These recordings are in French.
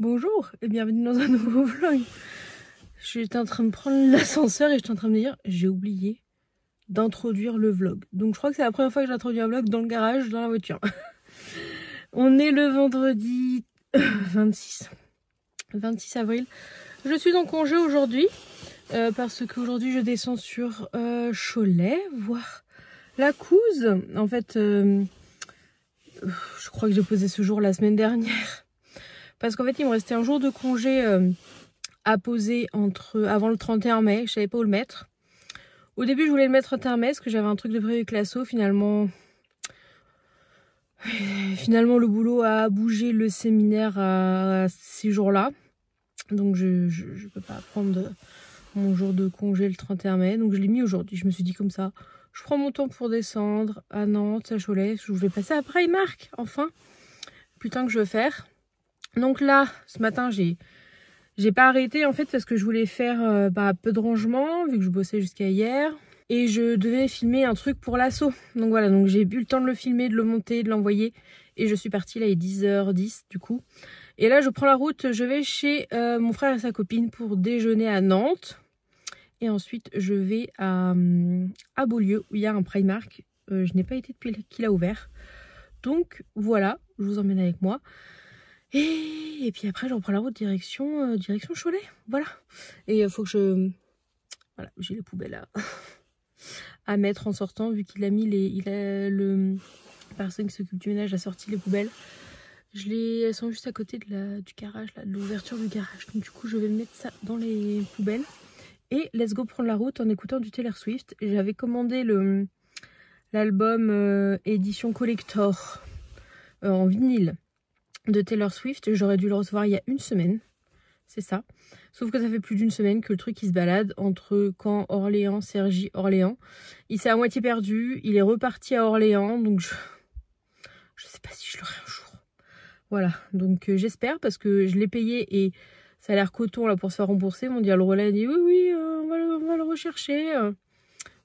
Bonjour et bienvenue dans un nouveau vlog. J'étais en train de prendre l'ascenseur et j'étais en train de me dire j'ai oublié d'introduire le vlog. Donc je crois que c'est la première fois que j'introduis un vlog dans le garage, dans la voiture. On est le vendredi 26 avril. Je suis en congé aujourd'hui parce qu'aujourd'hui je descends sur Cholet voir la couse. En fait, je crois que j'ai posé ce jour la semaine dernière. Parce qu'en fait, il me restait un jour de congé à poser avant le 31 mai. Je savais pas où le mettre. Au début, je voulais le mettre au 31 mai parce que j'avais un truc de prévu avec l'asso. Finalement, le boulot a bougé le séminaire à ces jours-là. Donc, je peux pas prendre mon jour de congé le 31 mai. Donc, je l'ai mis aujourd'hui. Je me suis dit comme ça, je prends mon temps pour descendre à Nantes, à Cholet. Je voulais passer à Primark, enfin. Putain que je veux faire. Donc là, ce matin, j'ai pas arrêté en fait parce que je voulais faire peu de rangement vu que je bossais jusqu'à hier. Et je devais filmer un truc pour l'asso. Donc voilà, donc j'ai eu le temps de le filmer, de le monter, de l'envoyer. Et je suis partie, là il est 10h10 du coup. Et là je prends la route, je vais chez mon frère et sa copine pour déjeuner à Nantes. Et ensuite je vais à Beaulieu où il y a un Primark. Je n'ai pas été depuis qu'il a ouvert. Donc voilà, je vous emmène avec moi. Et puis après, je reprends la route direction Cholet. Voilà. Et il faut que je... Voilà, j'ai les poubelles à mettre en sortant, vu qu'il a mis le personne qui s'occupe du ménage a sorti les poubelles. Elles sont juste à côté du garage, là, de l'ouverture du garage. Donc du coup, je vais mettre ça dans les poubelles. Et let's go prendre la route en écoutant du Taylor Swift. J'avais commandé l'album édition collector en vinyle de Taylor Swift. J'aurais dû le recevoir il y a une semaine, c'est ça. Sauf que ça fait plus d'une semaine que le truc il se balade entre Caen, Orléans, Cergy, Orléans. Il s'est à moitié perdu, il est reparti à Orléans, donc je sais pas si je l'aurai un jour. Voilà, donc j'espère parce que je l'ai payé et ça a l'air coton là pour se faire rembourser. Mon diable relais a dit oui, on va le rechercher.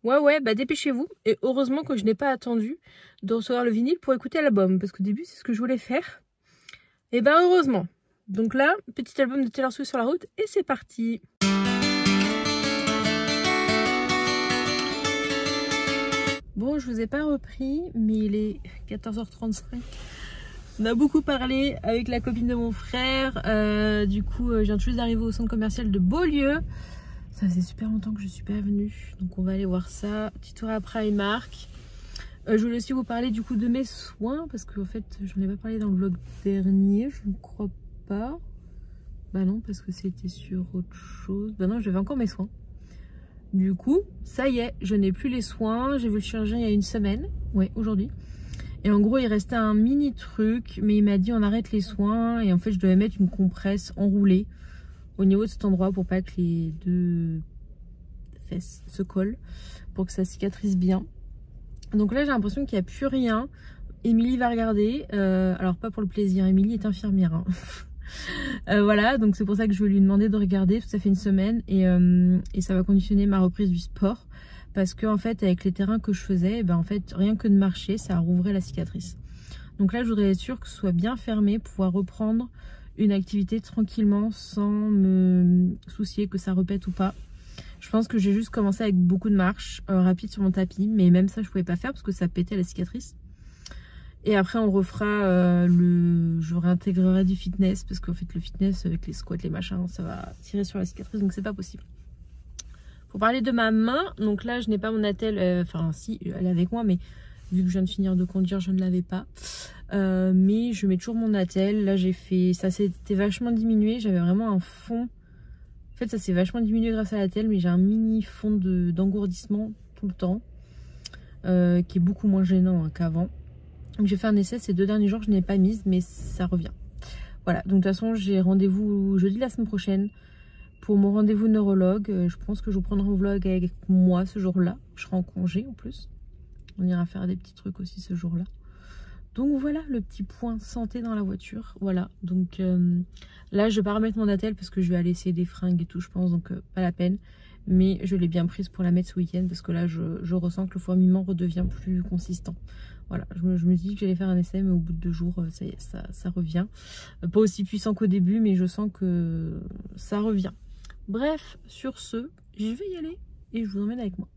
Ouais, bah dépêchez-vous. Et heureusement que je n'ai pas attendu de recevoir le vinyle pour écouter l'album, parce qu'au début c'est ce que je voulais faire. Et ben heureusement. Donc là, petit album de Taylor Swift sur la route et c'est parti. Bon, je vous ai pas repris, mais il est 14h35. On a beaucoup parlé avec la copine de mon frère. Du coup, je viens tout juste d'arriver au centre commercial de Beaulieu. Ça faisait super longtemps que je suis pas venue. Donc on va aller voir ça. Petit tour à Primark. Je voulais aussi vous parler du coup de mes soins parce qu'en fait j'en ai pas parlé dans le vlog dernier, je ne crois pas. Bah non, parce que c'était sur autre chose. Bah non, j'avais encore mes soins. Du coup, ça y est, je n'ai plus les soins. J'ai vu le chirurgien il y a une semaine, ouais, aujourd'hui. Et en gros il restait un mini truc, mais il m'a dit on arrête les soins. Et en fait je devais mettre une compresse enroulée au niveau de cet endroit pour pas que les deux fesses se collent, pour que ça cicatrise bien. Donc là j'ai l'impression qu'il n'y a plus rien. Émilie va regarder, alors pas pour le plaisir, Émilie est infirmière hein. Voilà, donc c'est pour ça que je vais lui demander de regarder, parce que ça fait une semaine et ça va conditionner ma reprise du sport, parce que en fait avec les terrains que je faisais, ben en fait rien que de marcher ça rouvrait la cicatrice. Donc là je voudrais être sûre que ce soit bien fermé, pouvoir reprendre une activité tranquillement sans me soucier que ça repète ou pas. Je pense que j'ai juste commencé avec beaucoup de marches rapides sur mon tapis, mais même ça je pouvais pas faire parce que ça pétait la cicatrice. Et après on refera je réintégrerai du fitness parce qu'en fait le fitness avec les squats, les machins, ça va tirer sur la cicatrice, donc c'est pas possible. Pour parler de ma main, donc là je n'ai pas mon attelle, enfin si elle est avec moi, mais vu que je viens de finir de conduire je ne l'avais pas. Mais je mets toujours mon attelle. Là j'ai fait, ça s'était vachement diminué, j'avais vraiment un fond. En fait ça s'est vachement diminué grâce à l'attelle, mais j'ai un mini fond d'engourdissement tout le temps, qui est beaucoup moins gênant hein, qu'avant. Donc j'ai fait un essai ces 2 derniers jours, je n'ai pas mise, mais ça revient. Voilà, donc de toute façon j'ai rendez-vous jeudi la semaine prochaine pour mon rendez-vous neurologue. Je pense que je vous prendrai un vlog avec moi ce jour-là. Je serai en congé en plus. On ira faire des petits trucs aussi ce jour-là. Donc voilà le petit point santé dans la voiture. Voilà, donc là je vais pas remettre mon attelle parce que je vais aller essayer des fringues et tout je pense, donc pas la peine. Mais je l'ai bien prise pour la mettre ce week-end parce que là je ressens que le fourmillement redevient plus consistant. Voilà, je me dis que j'allais faire un essai, mais au bout de 2 jours, ça y est, ça revient. Pas aussi puissant qu'au début, mais je sens que ça revient. Bref, sur ce, je vais y aller et je vous emmène avec moi.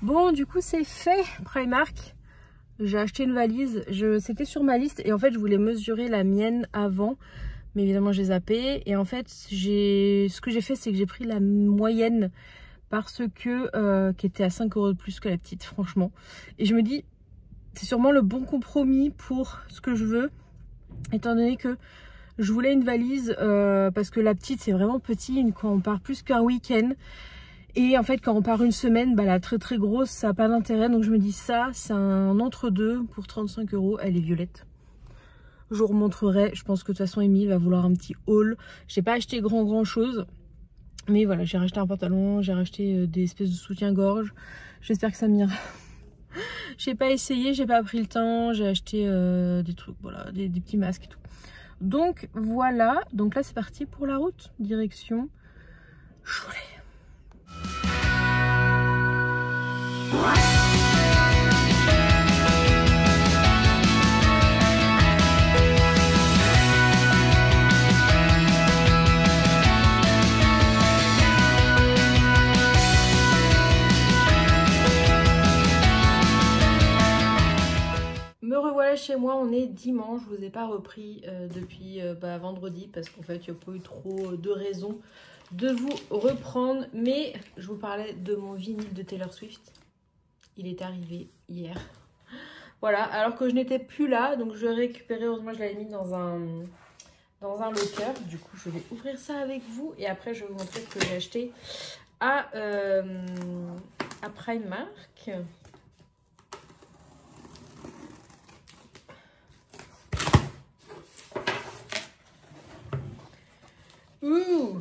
Bon, du coup, c'est fait, Primark. J'ai acheté une valise. C'était sur ma liste et en fait, je voulais mesurer la mienne avant. Mais évidemment, j'ai zappé. Et en fait, ce que j'ai fait, c'est que j'ai pris la moyenne parce que qui était à 5 € de plus que la petite, franchement. Et je me dis, c'est sûrement le bon compromis pour ce que je veux, étant donné que je voulais une valise parce que la petite, c'est vraiment petit quand on part plus qu'un week-end. Et en fait, quand on part une semaine, bah, la très très grosse, ça n'a pas d'intérêt. Donc je me dis ça, c'est un entre-deux pour 35 €. Elle est violette. Je vous remontrerai. Je pense que de toute façon, Émile va vouloir un petit haul. J'ai pas acheté grand chose. Mais voilà, j'ai racheté un pantalon. J'ai racheté des espèces de soutien-gorge. J'espère que ça m'ira. J'ai pas essayé, j'ai pas pris le temps. J'ai acheté des trucs, voilà, des petits masques et tout. Donc voilà. Donc là, c'est parti pour la route. Direction Cholet. Me revoilà chez moi, on est dimanche, je vous ai pas repris depuis vendredi parce qu'en fait il n'y a pas eu trop de raisons de vous reprendre, mais je vous parlais de mon vinyle de Taylor Swift. Il est arrivé hier. Voilà, alors que je n'étais plus là, donc je l'ai récupéré. Heureusement, je l'avais mis dans un locker. Du coup, je vais ouvrir ça avec vous et après, je vais vous montrer ce que j'ai acheté à Primark. Ouh!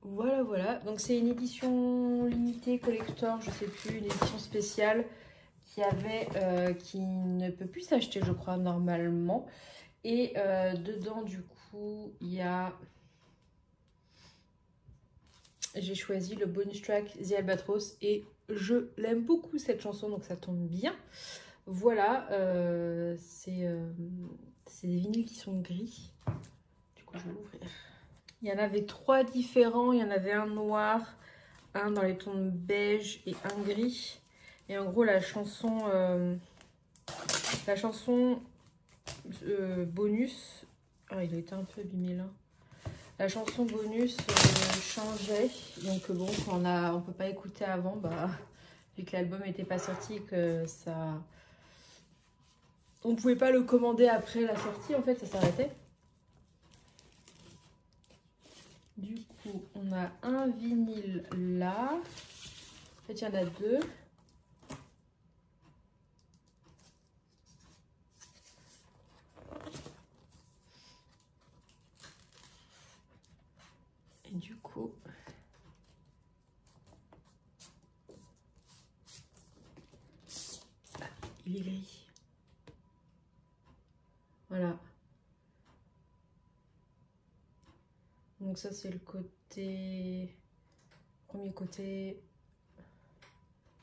Voilà. Donc c'est une édition limitée, collector, je sais plus, une édition spéciale qui ne peut plus s'acheter, je crois, normalement. Et dedans, du coup, il y a... J'ai choisi le bonus track The Albatros et je l'aime beaucoup cette chanson, donc ça tombe bien. Voilà, c'est des vinyles qui sont gris. Du coup, je vais l'ouvrir. Il y en avait 3 différents. Il y en avait un noir, un dans les tons beige et un gris. Et en gros, la chanson bonus... Ah, il a été un peu abîmé là. La chanson bonus changeait. Donc bon, quand on peut pas écouter avant, bah, vu que l'album n'était pas sorti, que ça... On pouvait pas le commander après la sortie, en fait, ça s'arrêtait. Du coup, on a un vinyle là. En fait, il y en a 2. Et du coup... il est gris. Voilà. Donc ça c'est le côté... premier côté.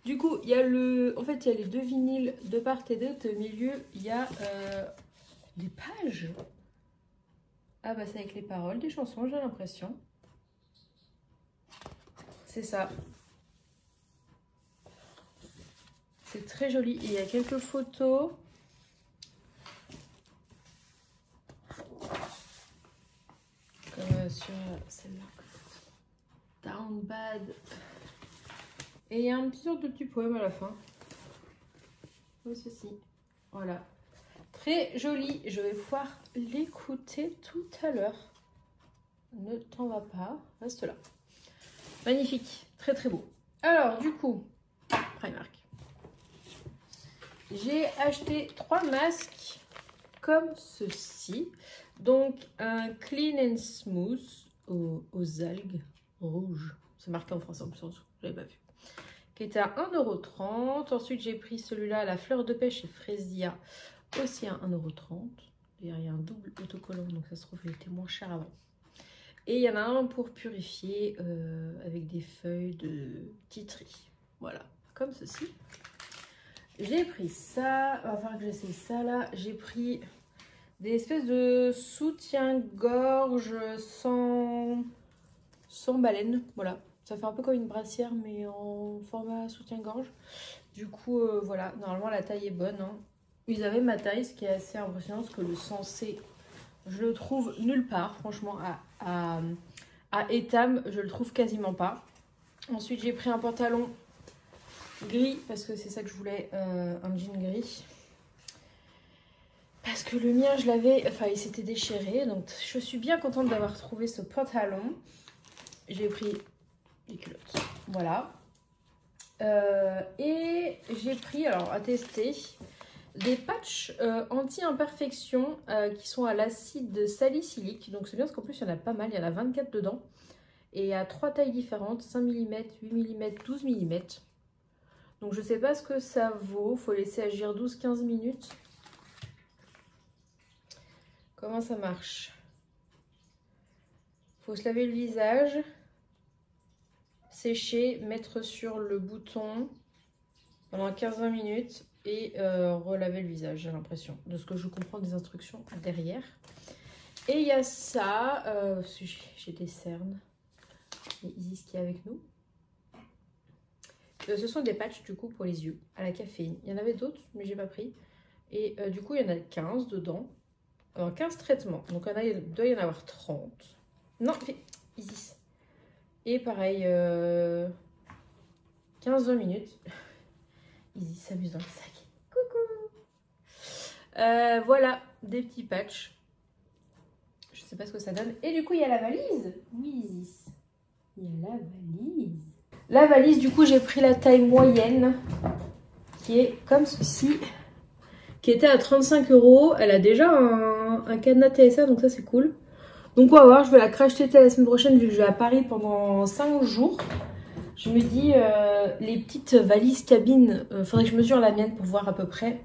Du coup, il y a en fait, il y a les 2 vinyles de part et d'autre. Au milieu, il y a des pages. Ah bah c'est avec les paroles des chansons, j'ai l'impression. C'est ça. C'est très joli. Et il y a quelques photos. Comme sur celle-là. Down Bad. Et il y a un petit sorte de petit poème à la fin. Comme ceci. Voilà. Très joli. Je vais pouvoir l'écouter tout à l'heure. Ne t'en va pas. Reste là. Magnifique. Très très beau. Alors du coup, Primark. J'ai acheté 3 masques comme ceci. Donc un Clean and Smooth aux algues rouges. C'est marqué en français en plus en dessous, je l'avais pas vu. Qui était à 1,30 €. Ensuite j'ai pris celui-là, la fleur de pêche et Fresia, aussi à 1,30 €. D'ailleurs il y a un double autocollant, donc ça se trouve il était moins cher avant. Et il y en a un pour purifier avec des feuilles de titri. Voilà, comme ceci. J'ai pris ça, il va falloir que j'essaye ça là. J'ai pris des espèces de soutien-gorge sans baleine. Voilà, ça fait un peu comme une brassière mais en format soutien-gorge. Du coup, voilà, normalement la taille est bonne. Hein. Ils avaient ma taille, ce qui est assez impressionnant parce que le sensé, je le trouve nulle part. Franchement, à Etam, je le trouve quasiment pas. Ensuite, j'ai pris un pantalon gris parce que c'est ça que je voulais, un jean gris. Parce que le mien, je l'avais, enfin, il s'était déchiré. Donc, je suis bien contente d'avoir trouvé ce pantalon. J'ai pris les culottes. Voilà. Et j'ai pris, alors, à tester, des patchs anti-imperfection qui sont à l'acide salicylique. Donc, c'est bien parce qu'en plus, il y en a pas mal. Il y en a 24 dedans. Et à 3 tailles différentes, 5 mm, 8 mm, 12 mm. Donc je sais pas ce que ça vaut, faut laisser agir 12-15 minutes. Comment ça marche? Faut se laver le visage, sécher, mettre sur le bouton pendant 15-20 minutes et relaver le visage, j'ai l'impression, de ce que je comprends des instructions derrière. Et il y a ça, j'ai des cernes. Il y a Isis qui est avec nous. Ce sont des patchs du coup pour les yeux à la caféine. Il y en avait d'autres mais j'ai pas pris. Et du coup il y en a 15 dedans. Alors 15 traitements. Donc il doit y en avoir 30. Non, Isis. Et pareil, 15-20 minutes. Isis s'amuse dans le sac. Coucou. Voilà, des petits patchs. Je sais pas ce que ça donne. Et du coup il y a la valise. Oui Isis. Il y a la valise. La valise, du coup, j'ai pris la taille moyenne, qui est comme ceci, qui était à 35 €. Elle a déjà un cadenas TSA, donc ça, c'est cool. Donc, on va voir, je vais la crash TT la semaine prochaine, vu que je vais à Paris pendant 5 jours. Je me dis, les petites valises cabines, faudrait que je mesure la mienne pour voir à peu près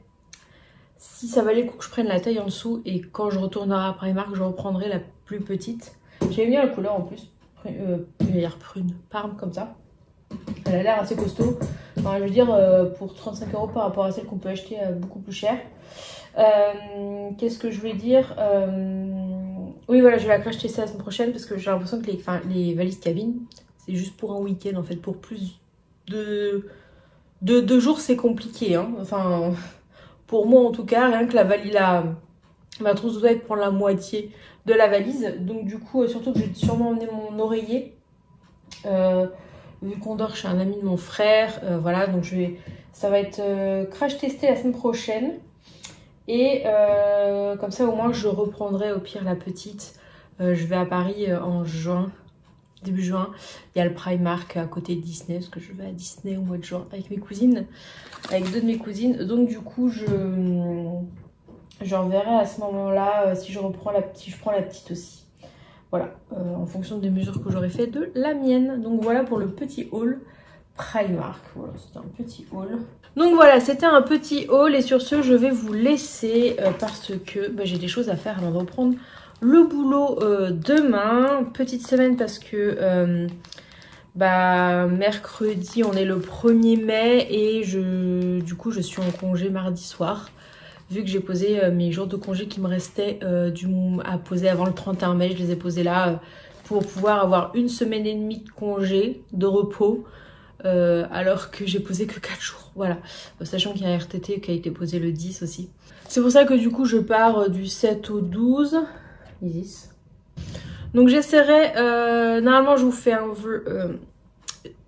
si ça valait le coup que je prenne la taille en dessous. Et quand je retournerai à Primark, je reprendrai la plus petite. J'aime bien la couleur en plus, prune, parme comme ça. Elle a l'air assez costaud. Enfin, je veux dire, pour 35 € par rapport à celle qu'on peut acheter beaucoup plus cher. Qu'est-ce que je voulais dire? Oui, voilà, je vais la crash tester la semaine prochaine parce que j'ai l'impression que les valises cabine, c'est juste pour un week-end en fait. Pour plus de 2 jours, c'est compliqué. Hein. Enfin, pour moi en tout cas, rien que ma trousse doit prendre la moitié de la valise. Donc, du coup, surtout que je vais sûrement emmener mon oreiller. Vu qu'on dort chez un ami de mon frère, voilà, donc ça va être crash testé la semaine prochaine. Et comme ça, au moins, je reprendrai au pire la petite. Je vais à Paris en juin, début juin. Il y a le Primark à côté de Disney, parce que je vais à Disney au mois de juin avec mes cousines, avec 2 de mes cousines. Donc du coup, j'en verrai à ce moment-là si je prends la petite aussi. Voilà, en fonction des mesures que j'aurais fait de la mienne. Donc voilà pour le petit haul Primark. Voilà, c'était un petit haul. Donc voilà, c'était un petit haul. Et sur ce, je vais vous laisser parce que j'ai des choses à faire avant de reprendre le boulot demain. Petite semaine parce que mercredi, on est le 1er mai. Et du coup, je suis en congé mardi soir. Vu que j'ai posé mes jours de congé qui me restaient à poser avant le 31 mai, je les ai posés là pour pouvoir avoir 1 semaine et demie de congé, de repos, alors que j'ai posé que 4 jours. Voilà, sachant qu'il y a un RTT qui a été posé le 10 aussi. C'est pour ça que du coup je pars du 7 au 12. Isis. Donc j'essaierai, normalement je vous fais un vlog.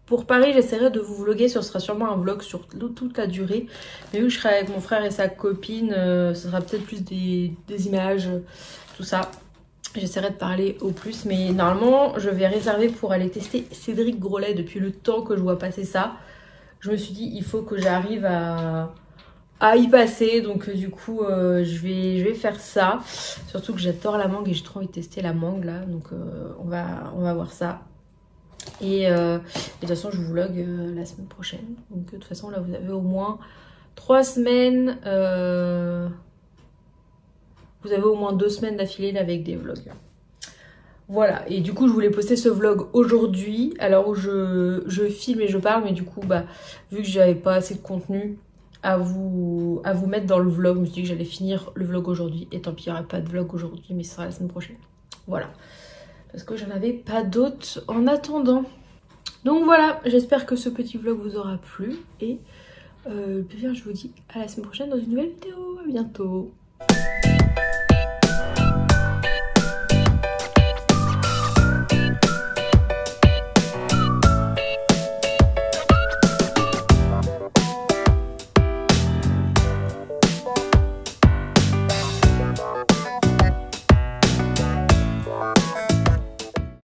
Pour Paris, j'essaierai de vous vlogger, ce sera sûrement un vlog sur toute la durée. Mais vu que je serai avec mon frère et sa copine, ce sera peut-être plus des images, tout ça. J'essaierai de parler au plus. Mais normalement, je vais réserver pour aller tester Cédric Grolet depuis le temps que je vois passer ça. Je me suis dit, il faut que j'arrive à à y passer, donc du coup je vais faire ça. Surtout que j'adore la mangue et j'ai trop envie de tester la mangue là, donc on va voir ça. Et de toute façon je vous vlog la semaine prochaine, donc de toute façon là vous avez au moins 3 semaines, vous avez au moins 2 semaines d'affilée avec des vlogs. Voilà, et du coup je voulais poster ce vlog aujourd'hui, alors où je filme et je parle, mais du coup bah vu que j'avais pas assez de contenu à vous mettre dans le vlog, je me suis dit que j'allais finir le vlog aujourd'hui, et tant pis il n'y aura pas de vlog aujourd'hui, mais ce sera la semaine prochaine. Voilà, parce que j'en avais pas d'autres en attendant. Donc voilà, j'espère que ce petit vlog vous aura plu, et bien je vous dis à la semaine prochaine dans une nouvelle vidéo, à bientôt.